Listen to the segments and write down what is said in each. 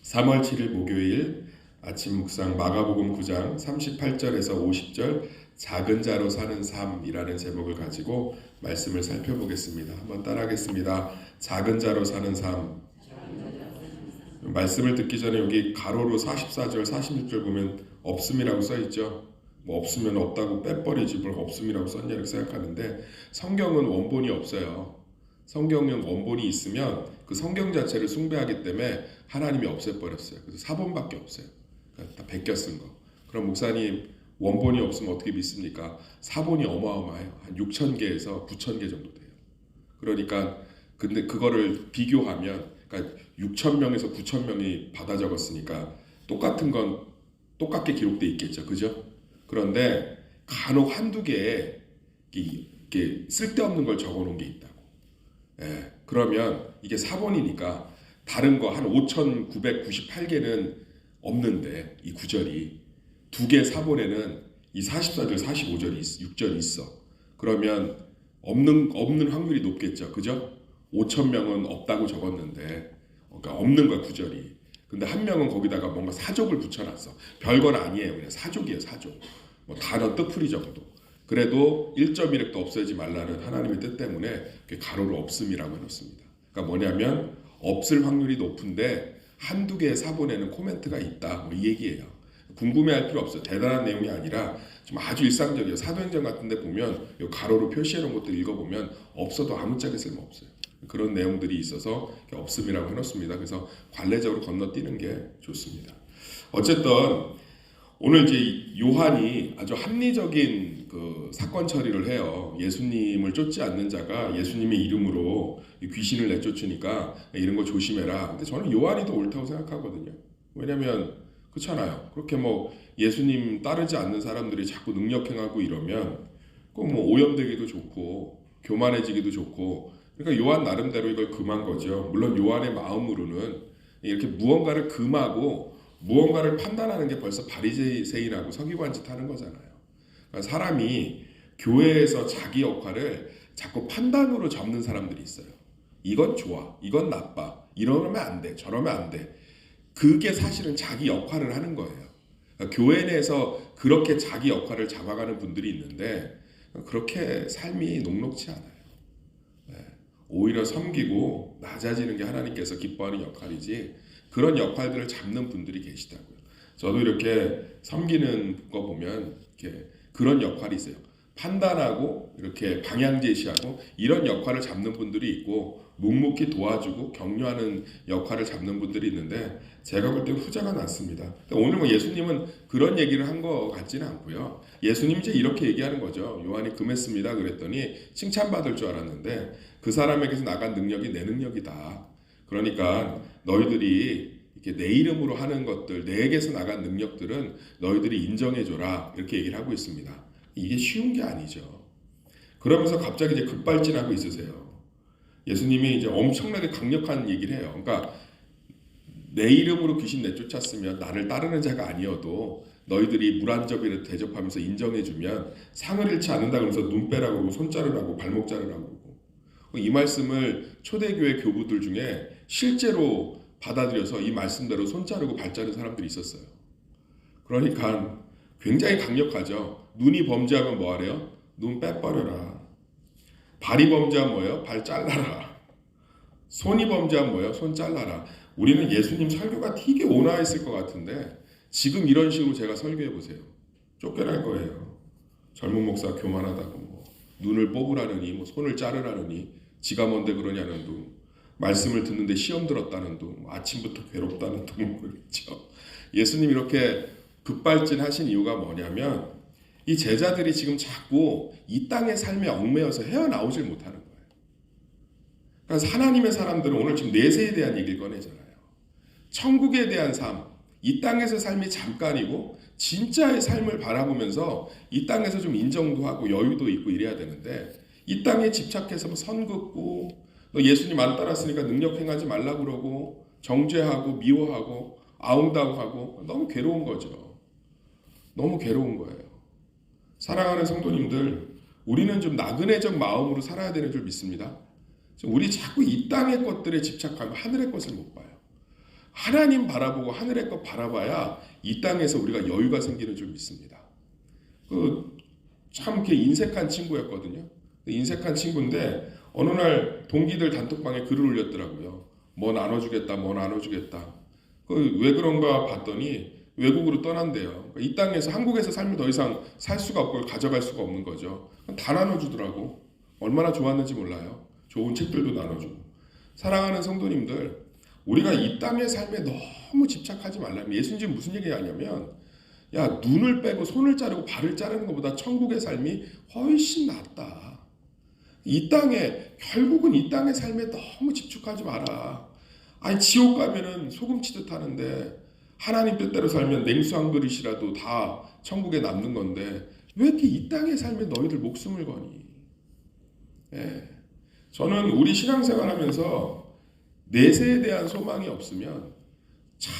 3월 7일 목요일 아침 묵상 마가복음 9장 38절에서 50절 작은 자로 사는 삶이라는 제목을 가지고 말씀을 살펴보겠습니다. 한번 따라하겠습니다. 작은 자로 사는 삶. 말씀을 듣기 전에 여기 가로로 44절 46절 보면 없음이라고 써있죠. 뭐 없으면 없다고 빼버리지 뭘 없음이라고 썼냐 이렇게 생각하는데 성경은 원본이 없어요. 성경은 원본이 있으면 그 성경 자체를 숭배하기 때문에 하나님이 없애버렸어요. 그래서 사본밖에 없어요. 그러니까 다 베껴 쓴 거. 그럼 목사님 원본이 없으면 어떻게 믿습니까? 사본이 어마어마해요. 한 6,000개에서 9,000개 정도 돼요. 그러니까 근데 그거를 비교하면 그러니까 6,000명에서 9,000명이 받아 적었으니까 똑같은 건 똑같게 기록돼 있겠죠. 그죠? 그런데 간혹 한두 개에 이게 쓸데없는 걸 적어놓은 게 있다고. 예, 그러면 이게 사본이니까 다른 거 한 5,998개는 없는데 이 구절이 두 개 사본에는 이 44절, 45절이 6절이 있어. 그러면 없는 확률이 높겠죠. 그죠? 5,000명은 없다고 적었는데 그러니까 없는 거야 구절이. 근데 한 명은 거기다가 뭔가 사족을 붙여놨어. 별건 아니에요. 그냥 사족이에요. 사족. 뭐 단어 뜻풀이 정도. 그래도 1.1획도 없애지 말라는 하나님의 뜻 때문에 가로로 없음이라고 해놓습니다. 그러니까 뭐냐면 없을 확률이 높은데 한두 개의 사본에는 코멘트가 있다. 뭐 이 얘기예요. 궁금해할 필요 없어요. 대단한 내용이 아니라 좀 아주 일상적이에요. 사도행전 같은 데 보면 가로로 표시해놓은 것들 읽어보면 없어도 아무짝에 쓸모없어요. 그런 내용들이 있어서 없음이라고 해놓습니다. 그래서 관례적으로 건너뛰는 게 좋습니다. 어쨌든 오늘 이제 요한이 아주 합리적인 그 사건 처리를 해요. 예수님을 쫓지 않는 자가 예수님의 이름으로 귀신을 내쫓으니까 이런 거 조심해라. 근데 저는 요한이 더 옳다고 생각하거든요. 왜냐면 그렇잖아요. 그렇게 뭐 예수님 따르지 않는 사람들이 자꾸 능력행하고 이러면 꼭 뭐 오염되기도 좋고 교만해지기도 좋고 그러니까 요한 나름대로 이걸 금한 거죠. 물론 요한의 마음으로는 이렇게 무언가를 금하고 무언가를 판단하는 게 벌써 바리새인하고 서기관 짓 하는 거잖아요. 그러니까 사람이 교회에서 자기 역할을 자꾸 판단으로 잡는 사람들이 있어요. 이건 좋아, 이건 나빠, 이러면 안 돼, 저러면 안 돼. 그게 사실은 자기 역할을 하는 거예요. 그러니까 교회 내에서 그렇게 자기 역할을 잡아가는 분들이 있는데 그렇게 삶이 녹록지 않아요. 오히려 섬기고 낮아지는 게 하나님께서 기뻐하는 역할이지 그런 역할들을 잡는 분들이 계시다고요. 저도 이렇게 섬기는 거 보면 이렇게 그런 역할이 있어요. 판단하고 이렇게 방향 제시하고 이런 역할을 잡는 분들이 있고 묵묵히 도와주고 격려하는 역할을 잡는 분들이 있는데 제가 볼 때 후자가 낫습니다. 오늘 뭐 예수님은 그런 얘기를 한 거 같지는 않고요. 예수님이 이제 이렇게 얘기하는 거죠. 요한이 금했습니다 그랬더니 칭찬받을 줄 알았는데 그 사람에게서 나간 능력이 내 능력이다. 그러니까 너희들이 이렇게 내 이름으로 하는 것들, 내게서 나간 능력들은 너희들이 인정해줘라. 이렇게 얘기를 하고 있습니다. 이게 쉬운 게 아니죠. 그러면서 갑자기 이제 급발진하고 있으세요. 예수님이 이제 엄청나게 강력한 얘기를 해요. 그러니까 내 이름으로 귀신 내쫓았으면 나를 따르는 자가 아니어도 너희들이 물 한 접이를 대접하면서 인정해주면 상을 잃지 않는다 그러면서 눈 빼라고 그러고 손 자르라고 발목 자르라고 그러고 이 말씀을 초대교회 교부들 중에 실제로 받아들여서 이 말씀대로 손 자르고 발 자른 사람들이 있었어요. 그러니까 굉장히 강력하죠. 눈이 범죄하면 뭐 하래요? 눈 빼버려라. 발이 범죄하면 뭐예요? 발 잘라라. 손이 범죄하면 뭐예요? 손 잘라라. 우리는 예수님 설교가 되게 온화했을 것 같은데 지금 이런 식으로 제가 설교해 보세요. 쫓겨날 거예요. 젊은 목사 교만하다고 뭐 눈을 뽑으라느니 뭐 손을 자르라느니 지가 뭔데 그러냐는 둥 말씀을 듣는데 시험 들었다는 둥 아침부터 괴롭다는 둥 그렇죠. 예수님 이렇게 급발진하신 이유가 뭐냐면 이 제자들이 지금 자꾸 이 땅의 삶에 얽매여서 헤어나오질 못하는 거예요. 그래서 하나님의 사람들은 오늘 지금 내세에 대한 얘기를 꺼내잖아요. 천국에 대한 삶, 이 땅에서 삶이 잠깐이고 진짜의 삶을 바라보면서 이 땅에서 좀 인정도 하고 여유도 있고 이래야 되는데 이 땅에 집착해서 선 긋고 너 예수님 안 따랐으니까 능력 행하지 말라고 그러고 정죄하고 미워하고 아웅다웅하고 너무 괴로운 거죠. 너무 괴로운 거예요. 사랑하는 성도님들, 우리는 좀 나그네적 마음으로 살아야 되는 줄 믿습니다. 우리 자꾸 이 땅의 것들에 집착하고 하늘의 것을 못 봐요. 하나님 바라보고 하늘의 것 바라봐야 이 땅에서 우리가 여유가 생기는 줄 믿습니다. 참 이렇게 인색한 친구였거든요. 인색한 친구인데 어느 날 동기들 단톡방에 글을 올렸더라고요. 뭐 나눠주겠다, 뭐 나눠주겠다. 왜 그런가 봤더니 외국으로 떠난대요. 이 땅에서 한국에서 삶을 더 이상 살 수가 없고 가져갈 수가 없는 거죠. 다 나눠주더라고. 얼마나 좋았는지 몰라요. 좋은 책들도 나눠주고. 사랑하는 성도님들, 우리가 이 땅의 삶에 너무 집착하지 말라면, 예수님 지금 무슨 얘기하냐면, 야, 눈을 빼고 손을 자르고 발을 자르는 것보다 천국의 삶이 훨씬 낫다. 이 땅에, 결국은 이 땅의 삶에 너무 집착하지 마라. 아니, 지옥 가면은 소금 치듯 하는데, 하나님 뜻대로 살면 냉수 한 그릇이라도 다 천국에 남는 건데, 왜 이렇게 이 땅의 삶에 너희들 목숨을 거니? 예. 저는 우리 신앙생활 하면서 내세에 대한 소망이 없으면 참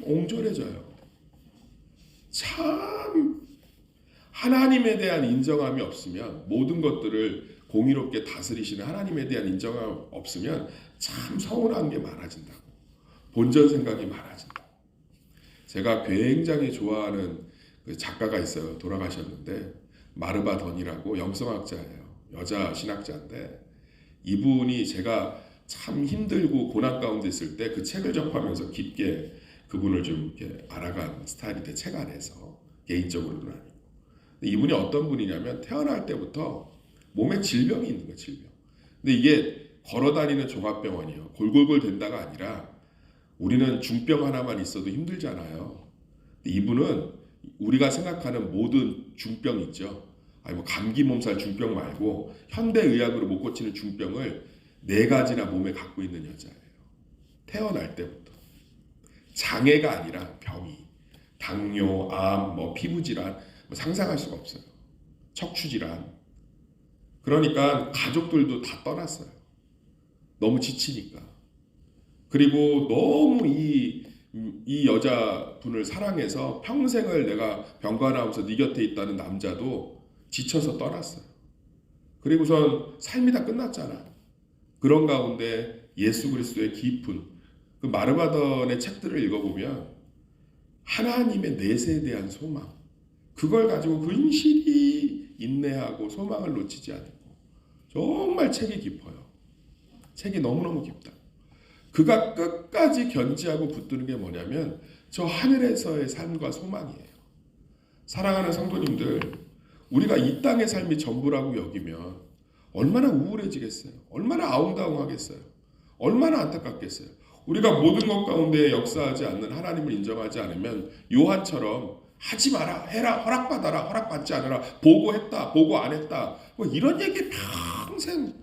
옹졸해져요. 참 하나님에 대한 인정함이 없으면, 모든 것들을 공의롭게 다스리시는 하나님에 대한 인정함이 없으면 참 서운한 게 많아진다고. 본전 생각이 많아진다고. 제가 굉장히 좋아하는 그 작가가 있어요. 돌아가셨는데 마르바 던이라고 영성학자예요. 여자 신학자인데, 이분이 제가 참 힘들고 고난 가운데 있을 때 그 책을 접하면서 깊게 그분을 좀 이렇게 알아간 스타일인데, 책 안에서 개인적으로는 아니고. 이분이 어떤 분이냐면 태어날 때부터 몸에 질병이 있는 거예요. 질병. 근데 이게 걸어다니는 종합병원이에요. 골골골 된다가 아니라, 우리는 중병 하나만 있어도 힘들잖아요. 이분은 우리가 생각하는 모든 중병 있죠. 아니 뭐 감기 몸살 중병 말고 현대의학으로 못 고치는 중병을 4가지나 몸에 갖고 있는 여자예요. 태어날 때부터. 장애가 아니라 병이. 당뇨, 암, 뭐 피부질환, 뭐 상상할 수가 없어요. 척추질환. 그러니까 가족들도 다 떠났어요. 너무 지치니까. 그리고 너무 이 여자분을 사랑해서 평생을 내가 병관하면서 네 곁에 있다는 남자도 지쳐서 떠났어요. 그리고선 삶이 다 끝났잖아. 그런 가운데 예수 그리스도의 깊은 그 마르바던의 책들을 읽어보면 하나님의 내세에 대한 소망, 그걸 가지고 근실히 인내하고 소망을 놓치지 않고, 정말 책이 깊어요. 책이 너무너무 깊다. 그가 끝까지 견지하고 붙드는 게 뭐냐면 저 하늘에서의 삶과 소망이에요. 사랑하는 성도님들, 우리가 이 땅의 삶이 전부라고 여기면 얼마나 우울해지겠어요. 얼마나 아웅다웅하겠어요. 얼마나 안타깝겠어요. 우리가 모든 것 가운데 역사하지 않는 하나님을 인정하지 않으면 요한처럼 하지 마라, 해라, 허락받아라, 허락받지 않아라, 보고했다, 보고 안 했다, 뭐 이런 얘기 평생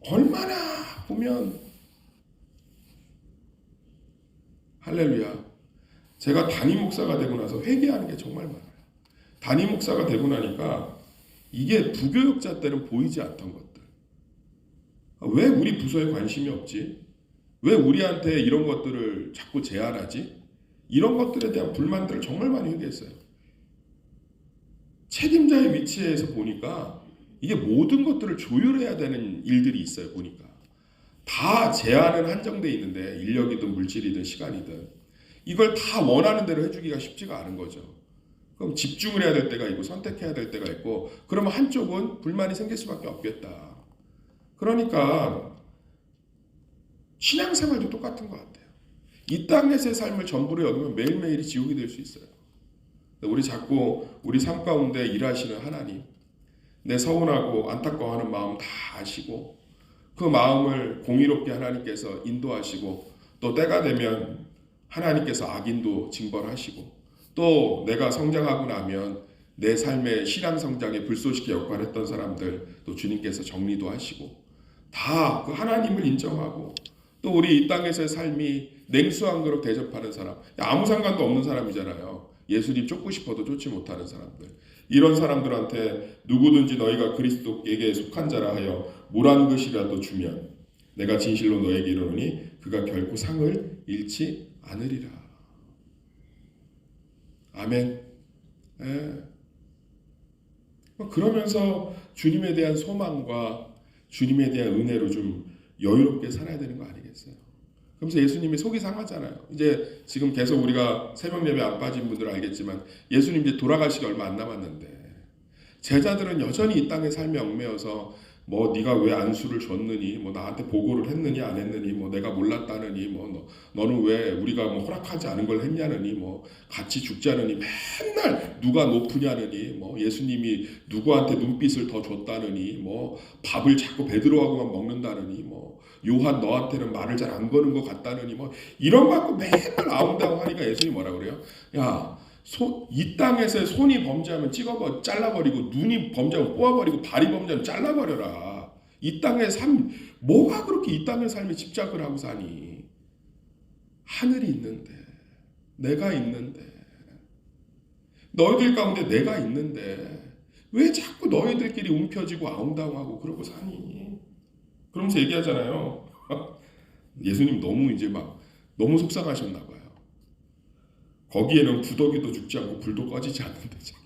얼마나 보면. 할렐루야. 제가 담임 목사가 되고 나서 회개하는 게 정말 많아요. 담임 목사가 되고 나니까 이게 부교육자 때는 보이지 않던 것들. 왜 우리 부서에 관심이 없지? 왜 우리한테 이런 것들을 자꾸 제안하지? 이런 것들에 대한 불만들을 정말 많이 회개했어요. 책임자의 위치에서 보니까 이게 모든 것들을 조율해야 되는 일들이 있어요. 보니까 다 제한은 한정돼 있는데, 인력이든 물질이든 시간이든 이걸 다 원하는 대로 해주기가 쉽지가 않은 거죠. 그럼 집중을 해야 될 때가 있고 선택해야 될 때가 있고, 그러면 한쪽은 불만이 생길 수밖에 없겠다. 그러니까 신앙생활도 똑같은 것 같아요. 이 땅에서의 삶을 전부로 여기면 매일매일이 지옥이 될 수 있어요. 우리 자꾸 우리 삶 가운데 일하시는 하나님, 내 서운하고 안타까워하는 마음 다 아시고, 그 마음을 공의롭게 하나님께서 인도하시고, 또 때가 되면 하나님께서 악인도 징벌하시고, 또 내가 성장하고 나면 내 삶의 신앙 성장에 불쏘시개 역할했던 사람들 또 주님께서 정리도 하시고, 다 그 하나님을 인정하고, 또 우리 이 땅에서의 삶이 냉수 한 그릇 대접하는 사람, 아무 상관도 없는 사람이잖아요. 예수님 쫓고 싶어도 쫓지 못하는 사람들. 이런 사람들한테 누구든지 너희가 그리스도에게 속한 자라 하여 물 한 그릇이라도 주면 내가 진실로 너에게 이르노니 그가 결코 상을 잃지 않으리라. 아멘. 예. 그러면서 주님에 대한 소망과 주님에 대한 은혜로 좀 여유롭게 살아야 되는 거 아니겠어요? 그러면서 예수님이 속이 상하잖아요. 이제 지금 계속 우리가 새벽 예배 안 빠진 분들은 알겠지만 예수님 이제 돌아가시기 얼마 안 남았는데 제자들은 여전히 이 땅의 삶에 얽매여서 뭐 네가 왜 안수를 줬느니, 뭐 나한테 보고를 했느니 안 했느니, 뭐 내가 몰랐다느니, 뭐 너는 왜 우리가 뭐 허락하지 않은 걸 했냐느니, 뭐 같이 죽자느니, 맨날 누가 높으냐느니, 뭐 예수님이 누구한테 눈빛을 더 줬다느니, 뭐 밥을 자꾸 베드로하고만 먹는다느니, 뭐 요한 너한테는 말을 잘 안 거는 것 같다느니, 뭐 이런 거 갖고 맨날 아웅다웅 하니까 예수님이 뭐라 그래요? 야, 이 땅에서 손이 범죄하면 잘라버리고, 눈이 범죄하면 꼬아버리고, 발이 범죄하면 잘라버려라. 이 땅의 삶, 뭐가 그렇게 이 땅의 삶에 집착을 하고 사니? 하늘이 있는데, 내가 있는데, 너희들 가운데 내가 있는데 왜 자꾸 너희들끼리 움켜쥐고 아웅다웅하고 그러고 사니? 그러면서 얘기하잖아요. 예수님 너무 속상하셨나 봐요. 거기에는 구더기도 죽지 않고 불도 꺼지지 않는다잖아.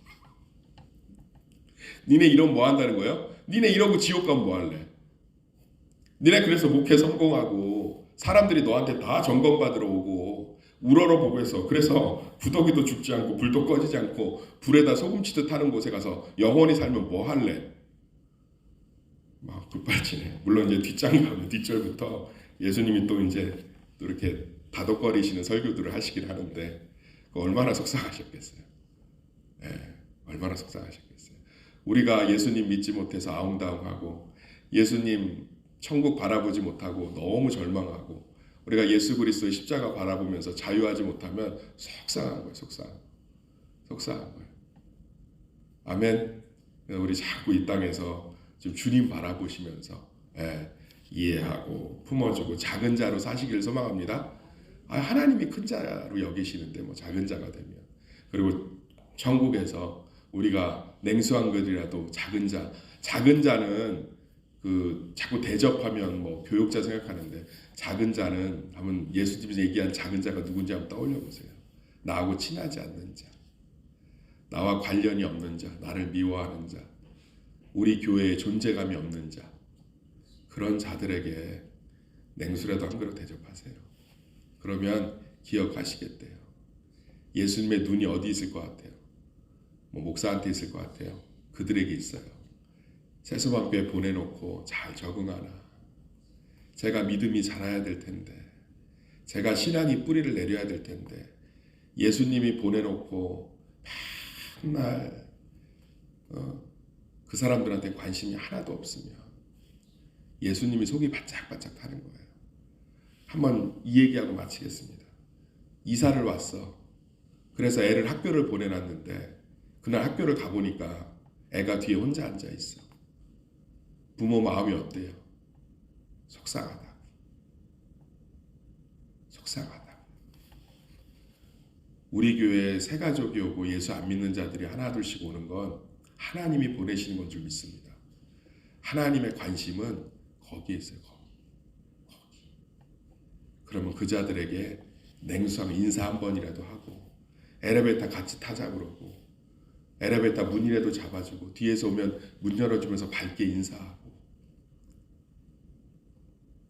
니네 이러면 뭐 한다는 거예요? 니네 이러고 지옥 가면 뭐 할래? 니네 그래서 목회 성공하고 사람들이 너한테 다 점검받으러 오고 우러러보고 해서 그래서 구더기도 죽지 않고 불도 꺼지지 않고 불에다 소금 치듯 하는 곳에 가서 영원히 살면 뭐 할래? 막 급발진해. 물론 이제 뒷장가면 뒷절부터 예수님이 또 이제 또 이렇게 다독거리시는 설교들을 하시긴 하는데 얼마나 속상하셨겠어요. 얼마나 속상하셨겠어요. 우리가 예수님 믿지 못해서 아웅다웅하고 예수님 천국 바라보지 못하고 너무 절망하고 우리가 예수 그리스도의 십자가 바라보면서 자유하지 못하면 속상한 거예요. 속상한 거예요. 아멘. 우리 자꾸 이 땅에서 좀 주님 바라보시면서 이해하고 품어주고 작은 자로 사시기를 소망합니다. 하나님이 큰 자로 여기시는데 뭐 작은 자가 되면 그리고 천국에서 우리가 냉수한 것이라도 작은 자는 그 자꾸 대접하면 뭐 교육자 생각하는데 작은 자는 한번 예수님이 얘기한 작은 자가 누군지 한번 떠올려 보세요. 나하고 친하지 않는 자, 나와 관련이 없는 자, 나를 미워하는 자, 우리 교회에 존재감이 없는 자, 그런 자들에게 냉수라도 한 그릇 대접하세요. 그러면 기억하시겠대요. 예수님의 눈이 어디 있을 것 같아요? 뭐 목사한테 있을 것 같아요. 그들에게 있어요. 세수방교에 보내놓고 잘 적응하나. 제가 믿음이 자라야 될 텐데. 제가 신앙이 뿌리를 내려야 될 텐데. 예수님이 보내놓고 맨날 그 사람들한테 관심이 하나도 없으면 예수님이 속이 바짝바짝 타는 거예요. 한번 이 얘기하고 마치겠습니다. 이사를 왔어. 그래서 애를 학교를 보내놨는데 그날 학교를 가보니까 애가 뒤에 혼자 앉아있어. 부모 마음이 어때요? 속상하다. 우리 교회에 새 가족이 오고 예수 안 믿는 자들이 하나 둘씩 오는 건 하나님이 보내시는 건 줄 믿습니다. 하나님의 관심은 거기에 있어요. 거기. 그러면 그 자들에게 냉수하고 인사 한 번이라도 하고 엘리베이터 같이 타자 그러고 엘리베이터 문이라도 잡아주고 뒤에서 오면 문 열어주면서 밝게 인사하고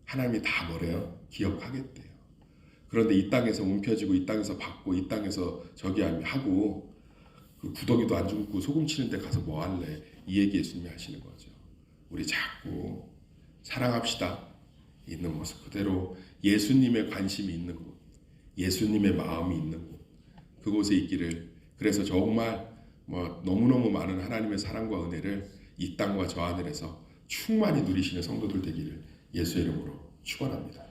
하나님이 다 뭐래요? 기억하겠대요. 그런데 이 땅에서 움켜쥐고 이 땅에서 받고 이 땅에서 저기 하고 그 구더기도 안 죽고 소금 치는 데 가서 뭐 할래? 이 얘기 예수님이 하시는 거죠. 우리 자꾸 사랑합시다. 있는 모습 그대로 예수님의 관심이 있는 곳, 예수님의 마음이 있는 곳, 그곳에 있기를. 그래서 정말 뭐 너무너무 많은 하나님의 사랑과 은혜를 이 땅과 저 하늘에서 충만히 누리시는 성도들 되기를 예수의 이름으로 축원합니다.